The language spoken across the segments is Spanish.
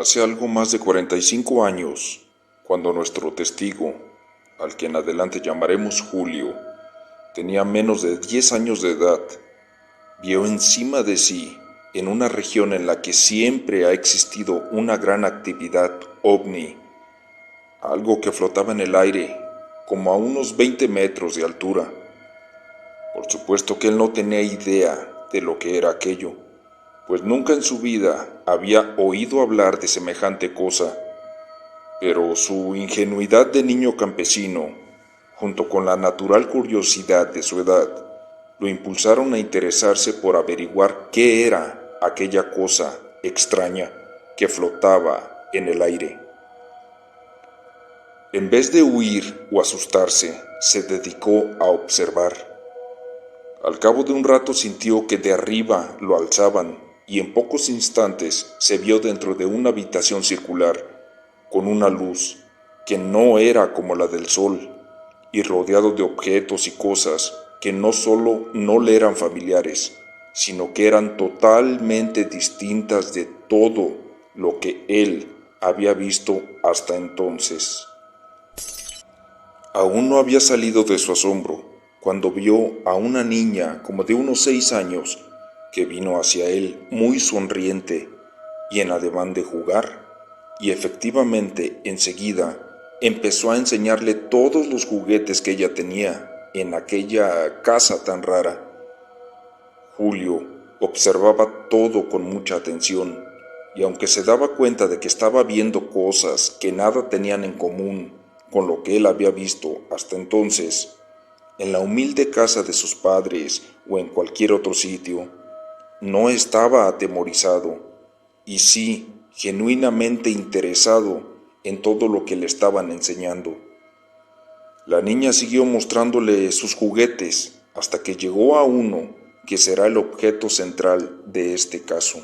Hace algo más de 45 años, cuando nuestro testigo, al que en adelante llamaremos Julio, tenía menos de 10 años de edad, vio encima de sí, en una región en la que siempre ha existido una gran actividad ovni, algo que flotaba en el aire, como a unos 20 metros de altura. Por supuesto que él no tenía idea de lo que era aquello, pues nunca en su vida había oído hablar de semejante cosa, pero su ingenuidad de niño campesino, junto con la natural curiosidad de su edad, lo impulsaron a interesarse por averiguar qué era aquella cosa extraña que flotaba en el aire. En vez de huir o asustarse, se dedicó a observar. Al cabo de un rato sintió que de arriba lo alzaban y en pocos instantes se vio dentro de una habitación circular con una luz que no era como la del sol y rodeado de objetos y cosas que no solo no le eran familiares, sino que eran totalmente distintas de todo lo que él había visto hasta entonces. Aún no había salido de su asombro cuando vio a una niña como de unos 6 años que vino hacia él muy sonriente y en ademán de jugar, y efectivamente enseguida empezó a enseñarle todos los juguetes que ella tenía en aquella casa tan rara. Julio observaba todo con mucha atención, y aunque se daba cuenta de que estaba viendo cosas que nada tenían en común con lo que él había visto hasta entonces, en la humilde casa de sus padres o en cualquier otro sitio, no estaba atemorizado, y sí, genuinamente interesado en todo lo que le estaban enseñando. La niña siguió mostrándole sus juguetes hasta que llegó a uno que será el objeto central de este caso.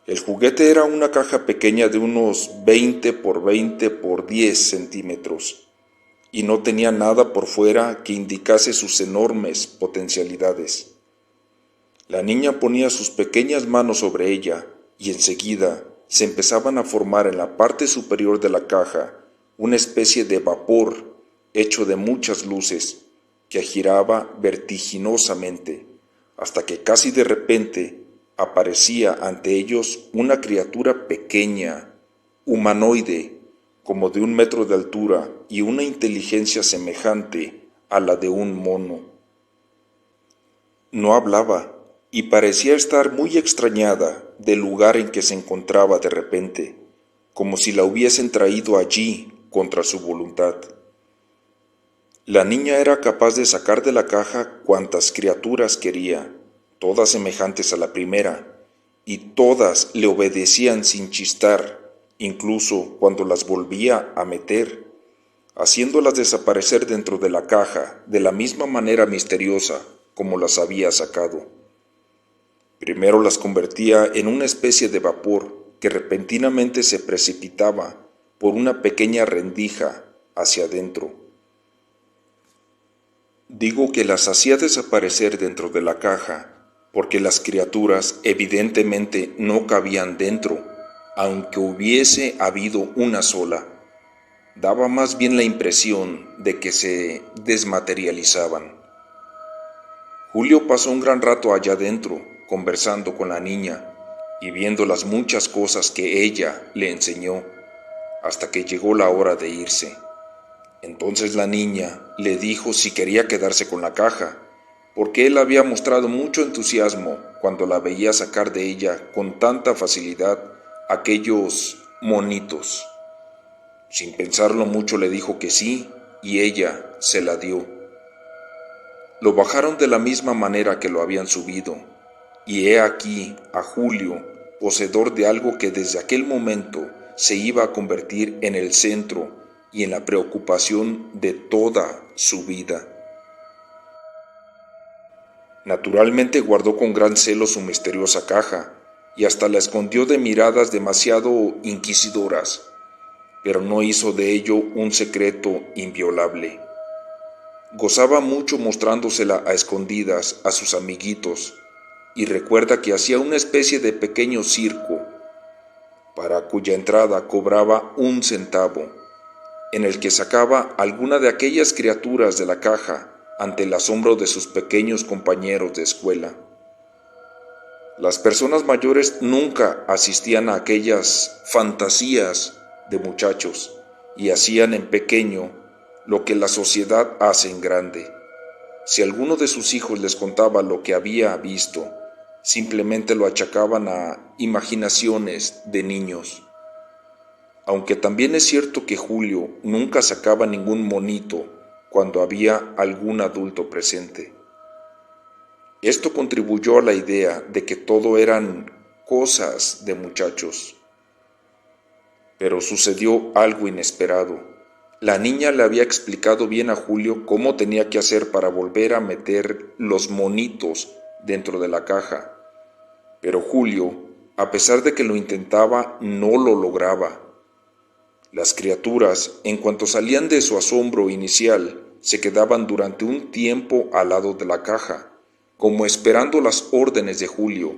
El juguete era una caja pequeña de unos 20 por 20 por 10 centímetros y no tenía nada por fuera que indicase sus enormes potencialidades. La niña ponía sus pequeñas manos sobre ella y enseguida se empezaban a formar en la parte superior de la caja una especie de vapor hecho de muchas luces que giraba vertiginosamente hasta que casi de repente aparecía ante ellos una criatura pequeña, humanoide, como de 1 metro de altura y una inteligencia semejante a la de un mono. No hablaba y parecía estar muy extrañada del lugar en que se encontraba de repente, como si la hubiesen traído allí contra su voluntad. La niña era capaz de sacar de la caja cuantas criaturas quería, todas semejantes a la primera, y todas le obedecían sin chistar, incluso cuando las volvía a meter, haciéndolas desaparecer dentro de la caja de la misma manera misteriosa como las había sacado. Primero las convertía en una especie de vapor que repentinamente se precipitaba por una pequeña rendija hacia adentro. Digo que las hacía desaparecer dentro de la caja, porque las criaturas evidentemente no cabían dentro, aunque hubiese habido una sola. Daba más bien la impresión de que se desmaterializaban. Julio pasó un gran rato allá dentro, conversando con la niña y viendo las muchas cosas que ella le enseñó, hasta que llegó la hora de irse. Entonces la niña le dijo si quería quedarse con la caja, porque él había mostrado mucho entusiasmo cuando la veía sacar de ella con tanta facilidad aquellos monitos. Sin pensarlo mucho le dijo que sí, y ella se la dio. Lo bajaron de la misma manera que lo habían subido, y he aquí a Julio, poseedor de algo que desde aquel momento se iba a convertir en el centro y en la preocupación de toda su vida. Naturalmente guardó con gran celo su misteriosa caja, y hasta la escondió de miradas demasiado inquisidoras, pero no hizo de ello un secreto inviolable. Gozaba mucho mostrándosela a escondidas a sus amiguitos, y recuerda que hacía una especie de pequeño circo. para cuya entrada cobraba 1 centavo, en el que sacaba alguna de aquellas criaturas de la caja ante el asombro de sus pequeños compañeros de escuela. Las personas mayores nunca asistían a aquellas fantasías de muchachos y hacían en pequeño lo que la sociedad hace en grande. Si alguno de sus hijos les contaba lo que había visto, simplemente lo achacaban a imaginaciones de niños. Aunque también es cierto que Julio nunca sacaba ningún monito cuando había algún adulto presente. Esto contribuyó a la idea de que todo eran cosas de muchachos. Pero sucedió algo inesperado. La niña le había explicado bien a Julio cómo tenía que hacer para volver a meter los monitos dentro de la caja. Pero Julio, a pesar de que lo intentaba, no lo lograba. Las criaturas, en cuanto salían de su asombro inicial, se quedaban durante un tiempo al lado de la caja, como esperando las órdenes de Julio,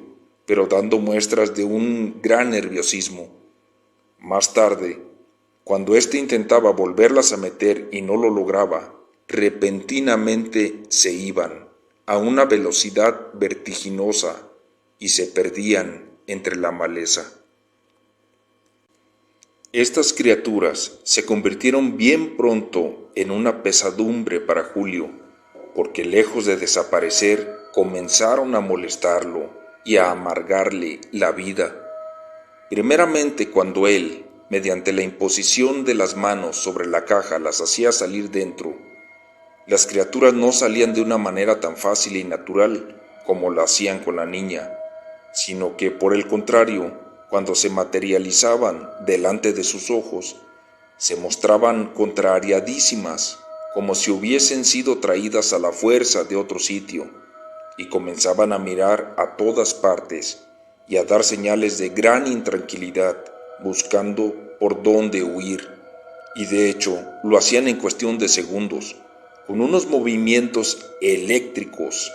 pero dando muestras de un gran nerviosismo. Más tarde, cuando éste intentaba volverlas a meter y no lo lograba, repentinamente se iban a una velocidad vertiginosa y se perdían entre la maleza. Estas criaturas se convirtieron bien pronto en una pesadumbre para Julio, porque lejos de desaparecer, comenzaron a molestarlo y a amargarle la vida. Primeramente cuando él, mediante la imposición de las manos sobre la caja, las hacía salir dentro, las criaturas no salían de una manera tan fácil y natural como lo hacían con la niña, sino que por el contrario, cuando se materializaban delante de sus ojos, se mostraban contrariadísimas, como si hubiesen sido traídas a la fuerza de otro sitio, y comenzaban a mirar a todas partes y a dar señales de gran intranquilidad, buscando por dónde huir. Y de hecho, lo hacían en cuestión de segundos, con unos movimientos eléctricos,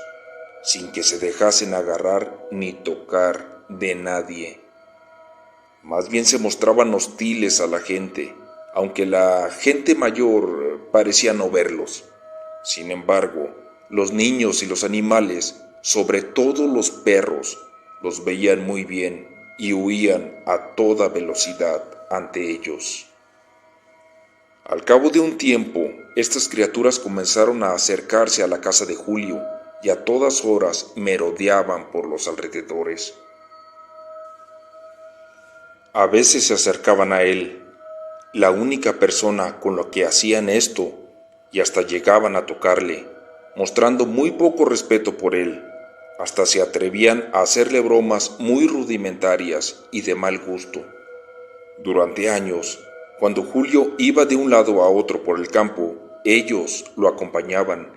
sin que se dejasen agarrar ni tocar de nadie. Más bien se mostraban hostiles a la gente, aunque la gente mayor parecía no verlos. Sin embargo, los niños y los animales, sobre todo los perros, los veían muy bien y huían a toda velocidad ante ellos. Al cabo de un tiempo, estas criaturas comenzaron a acercarse a la casa de Julio y a todas horas merodeaban por los alrededores. A veces se acercaban a él, la única persona con la que hacían esto, y hasta llegaban a tocarle, mostrando muy poco respeto por él. Hasta se atrevían a hacerle bromas muy rudimentarias y de mal gusto. Durante años, cuando Julio iba de un lado a otro por el campo, ellos lo acompañaban,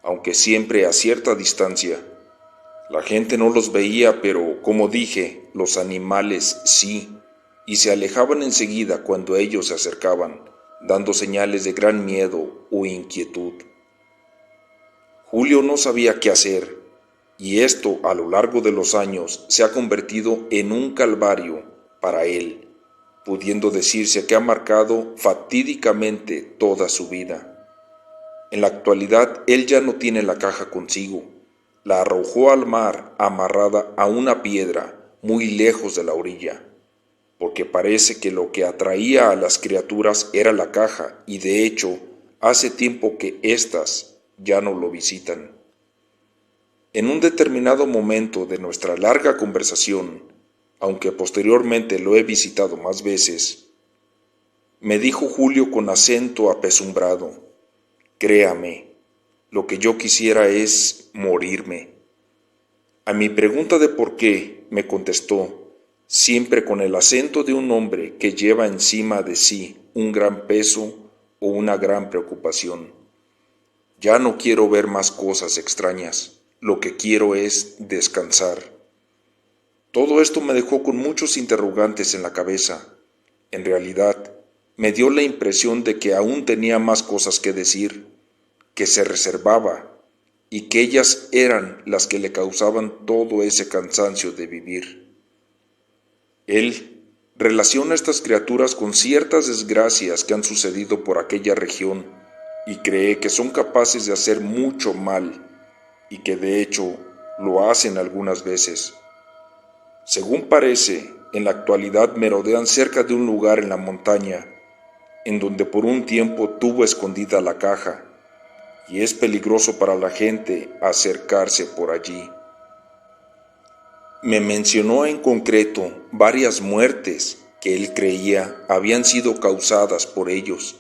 aunque siempre a cierta distancia. La gente no los veía, pero, como dije, los animales sí, y se alejaban enseguida cuando ellos se acercaban, dando señales de gran miedo o inquietud. Julio no sabía qué hacer, y esto a lo largo de los años se ha convertido en un calvario para él, pudiendo decirse que ha marcado fatídicamente toda su vida. En la actualidad él ya no tiene la caja consigo, la arrojó al mar amarrada a una piedra muy lejos de la orilla, porque parece que lo que atraía a las criaturas era la caja y de hecho hace tiempo que éstas ya no lo visitan. En un determinado momento de nuestra larga conversación, aunque posteriormente lo he visitado más veces, me dijo Julio con acento apesumbrado: «Créame, lo que yo quisiera es morirme». A mi pregunta de por qué, me contestó, siempre con el acento de un hombre que lleva encima de sí un gran peso o una gran preocupación: «Ya no quiero ver más cosas extrañas, lo que quiero es descansar». Todo esto me dejó con muchos interrogantes en la cabeza. En realidad, me dio la impresión de que aún tenía más cosas que decir, que se reservaba, y que ellas eran las que le causaban todo ese cansancio de vivir. Él relaciona a estas criaturas con ciertas desgracias que han sucedido por aquella región y cree que son capaces de hacer mucho mal y que de hecho lo hacen algunas veces. Según parece, en la actualidad merodean cerca de un lugar en la montaña, en donde por un tiempo tuvo escondida la caja, y es peligroso para la gente acercarse por allí. Me mencionó en concreto varias muertes que él creía habían sido causadas por ellos.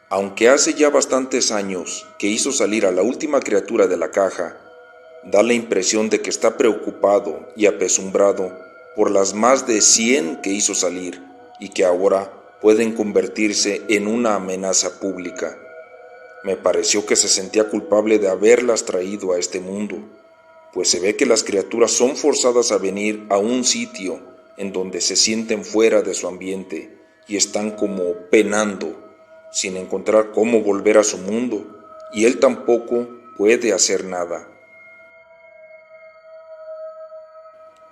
Aunque hace ya bastantes años que hizo salir a la última criatura de la caja, da la impresión de que está preocupado y apesumbrado por las más de 100 que hizo salir y que ahora pueden convertirse en una amenaza pública. Me pareció que se sentía culpable de haberlas traído a este mundo, pues se ve que las criaturas son forzadas a venir a un sitio en donde se sienten fuera de su ambiente y están como penando, sin encontrar cómo volver a su mundo, y él tampoco puede hacer nada.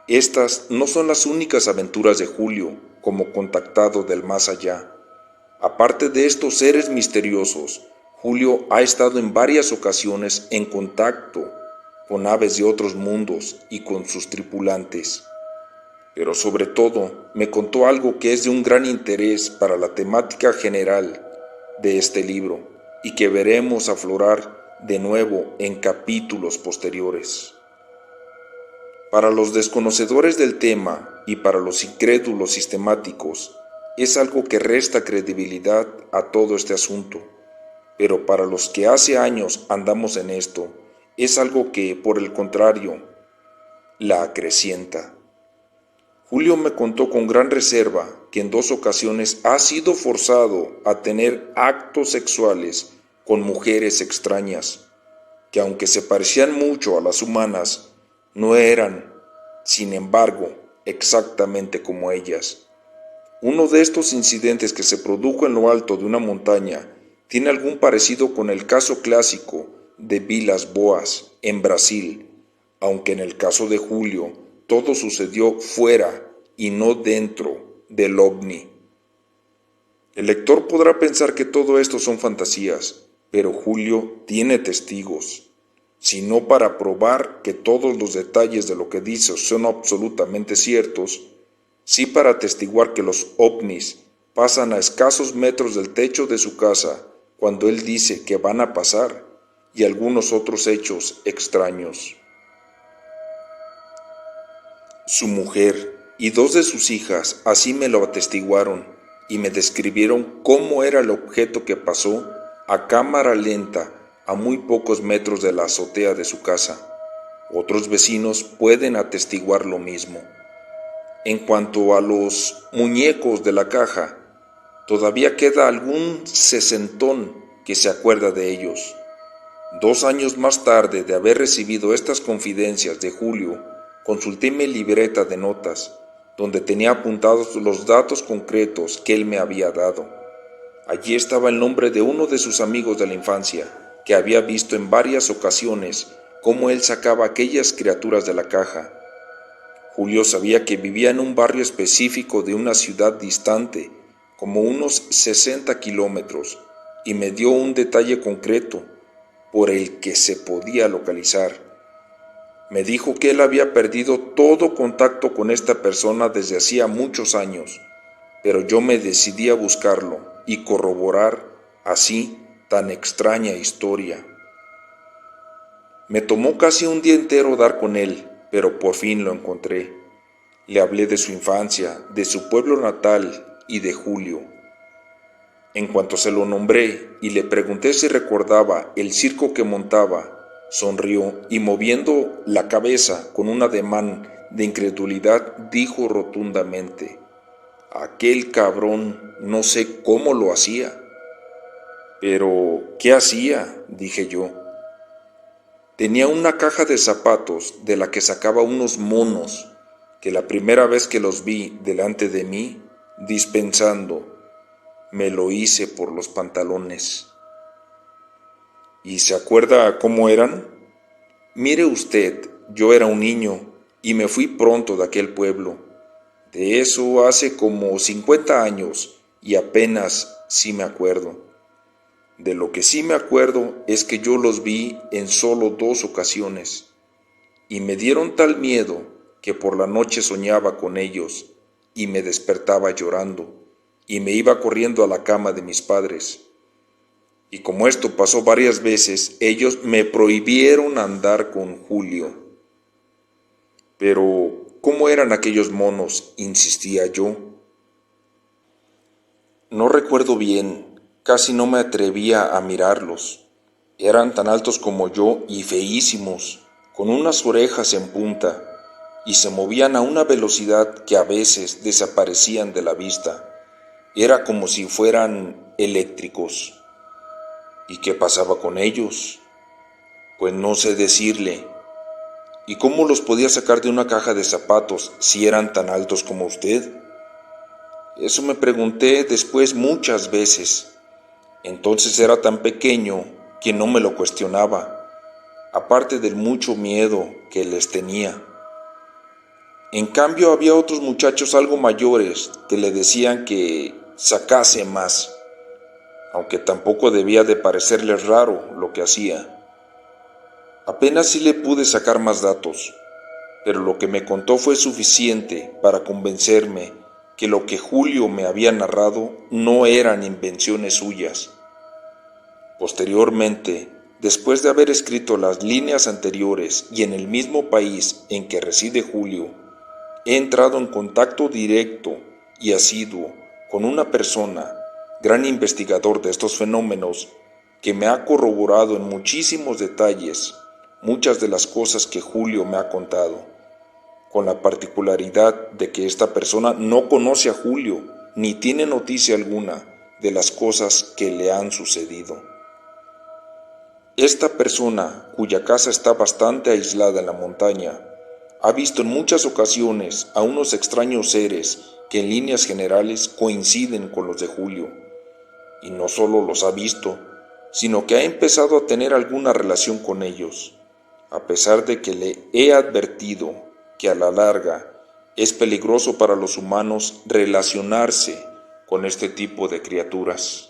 Estas no son las únicas aventuras de Julio como contactado del más allá. Aparte de estos seres misteriosos, Julio ha estado en varias ocasiones en contacto con aves de otros mundos y con sus tripulantes. Pero sobre todo me contó algo que es de un gran interés para la temática general de este libro y que veremos aflorar de nuevo en capítulos posteriores. Para los desconocedores del tema y para los incrédulos sistemáticos, es algo que resta credibilidad a todo este asunto, pero para los que hace años andamos en esto, es algo que, por el contrario, la acrecienta. Julio me contó con gran reserva que en 2 ocasiones ha sido forzado a tener actos sexuales con mujeres extrañas, que aunque se parecían mucho a las humanas, no eran, sin embargo, exactamente como ellas. Uno de estos incidentes que se produjo en lo alto de una montaña tiene algún parecido con el caso clásico de Vilas Boas en Brasil, aunque en el caso de Julio todo sucedió fuera y no dentro del ovni. El lector podrá pensar que todo esto son fantasías, pero Julio tiene testigos, sino para probar que todos los detalles de lo que dice son absolutamente ciertos, sí para atestiguar que los ovnis pasan a escasos metros del techo de su casa cuando él dice que van a pasar, y algunos otros hechos extraños. Su mujer y 2 de sus hijas así me lo atestiguaron y me describieron cómo era el objeto que pasó a cámara lenta a muy pocos metros de la azotea de su casa. Otros vecinos pueden atestiguar lo mismo. En cuanto a los muñecos de la caja, todavía queda algún sesentón que se acuerda de ellos. 2 años más tarde de haber recibido estas confidencias de Julio, consulté mi libreta de notas, donde tenía apuntados los datos concretos que él me había dado. Allí estaba el nombre de uno de sus amigos de la infancia, que había visto en varias ocasiones cómo él sacaba aquellas criaturas de la caja. Julio sabía que vivía en un barrio específico de una ciudad distante, como unos 60 kilómetros, y me dio un detalle concreto por el que se podía localizar. Me dijo que él había perdido todo contacto con esta persona desde hacía muchos años, pero yo me decidí a buscarlo y corroborar así tan extraña historia. Me tomó casi un día entero dar con él, pero por fin lo encontré. Le hablé de su infancia, de su pueblo natal y de Julio. En cuanto se lo nombré y le pregunté si recordaba el circo que montaba, sonrió y moviendo la cabeza con un ademán de incredulidad dijo rotundamente: «Aquel cabrón no sé cómo lo hacía». «¿Pero qué hacía?», dije yo. Tenía una caja de zapatos de la que sacaba unos monos que la primera vez que los vi delante de mí, dispensando, me lo hice por los pantalones. ¿Y se acuerda cómo eran? Mire usted, yo era un niño y me fui pronto de aquel pueblo. De eso hace como 50 años y apenas sí me acuerdo. De lo que sí me acuerdo es que yo los vi en solo 2 ocasiones y me dieron tal miedo que por la noche soñaba con ellos y me despertaba llorando y me iba corriendo a la cama de mis padres. Y como esto pasó varias veces, ellos me prohibieron andar con Julio. Pero, ¿cómo eran aquellos monos?, insistía yo. No recuerdo bien, casi no me atrevía a mirarlos. Eran tan altos como yo y feísimos, con unas orejas en punta, y se movían a una velocidad que a veces desaparecían de la vista. Era como si fueran eléctricos. ¿Y qué pasaba con ellos? Pues no sé decirle. ¿Y cómo los podía sacar de una caja de zapatos si eran tan altos como usted? Eso me pregunté después muchas veces. Entonces era tan pequeño que no me lo cuestionaba, aparte del mucho miedo que les tenía. En cambio había otros muchachos algo mayores que le decían que sacase más, aunque tampoco debía de parecerles raro lo que hacía. Apenas sí le pude sacar más datos, pero lo que me contó fue suficiente para convencerme que lo que Julio me había narrado no eran invenciones suyas. Posteriormente, después de haber escrito las líneas anteriores y en el mismo país en que reside Julio, he entrado en contacto directo y asiduo con una persona, gran investigador de estos fenómenos, que me ha corroborado en muchísimos detalles muchas de las cosas que Julio me ha contado, con la particularidad de que esta persona no conoce a Julio ni tiene noticia alguna de las cosas que le han sucedido. Esta persona, cuya casa está bastante aislada en la montaña, ha visto en muchas ocasiones a unos extraños seres que en líneas generales coinciden con los de Julio, y no solo los ha visto, sino que ha empezado a tener alguna relación con ellos, a pesar de que le he advertido que a la larga es peligroso para los humanos relacionarse con este tipo de criaturas.